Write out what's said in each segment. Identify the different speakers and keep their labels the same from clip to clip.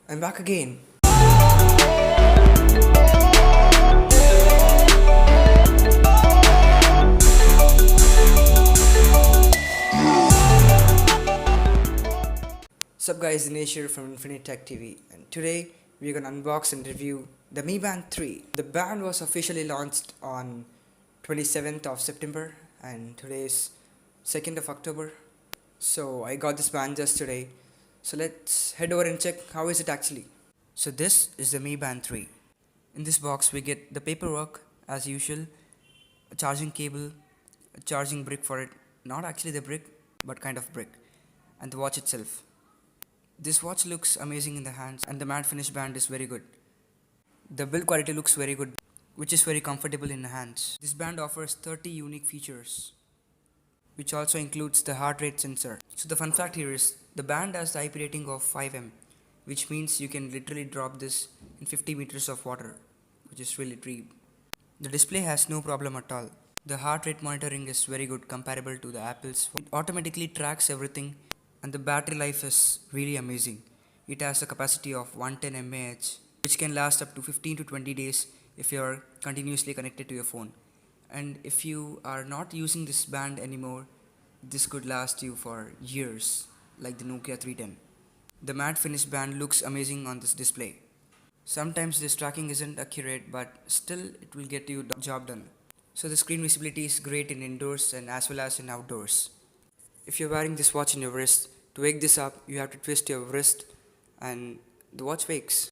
Speaker 1: I'm back again. Sup guys, Dinesh here from Infinite Tech TV, and today we're gonna unbox and review the Mi Band 3. The band was officially launched on 27th of September and today is 2nd of October. So I got this band just today. So let's head over and check how is it actually. So this is the Mi Band 3. In this box we get the paperwork as usual, a charging cable, a charging brick for it, not actually the brick but kind of brick, and the watch itself. This watch looks amazing in the hands and the matte finish band is very good. The build quality looks very good, which is very comfortable in the hands. This band offers 30 unique features, which also includes the heart rate sensor. So the fun fact here is the band has the IP rating of 5M, which means you can literally drop this in 50 meters of water, which is really deep. The display has no problem at all. The heart rate monitoring is very good comparable to the Apple's. It automatically tracks everything and the battery life is really amazing. It has a capacity of 110 mAh, which can last up to 15 to 20 days if you are continuously connected to your phone. And if you are not using this band anymore, this could last you for years, like the Nokia 310. The matte finish band looks amazing on this display. Sometimes this tracking isn't accurate, but still it will get you the job done. So the screen visibility is great in indoors and as well as in outdoors. If you're wearing this watch in your wrist, to wake this up, you have to twist your wrist and the watch wakes.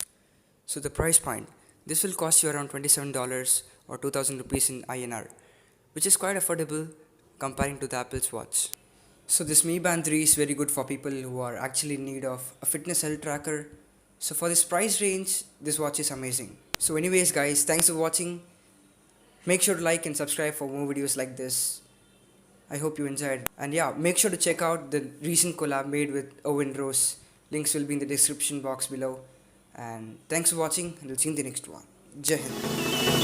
Speaker 1: So the price point, this will cost you around $27 or 2000 rupees in INR, which is quite affordable comparing to the Apple's watch. So this Mi Band 3 is very good for people who are actually in need of a fitness health tracker. So for this price range, this watch is amazing. So anyways guys, thanks for watching. Make sure to like and subscribe for more videos like this. I hope you enjoyed. And yeah, make sure to check out the recent collab made with Owen Rose. Links will be in the description box below. And thanks for watching and we'll see you in the next one. Jai Hind.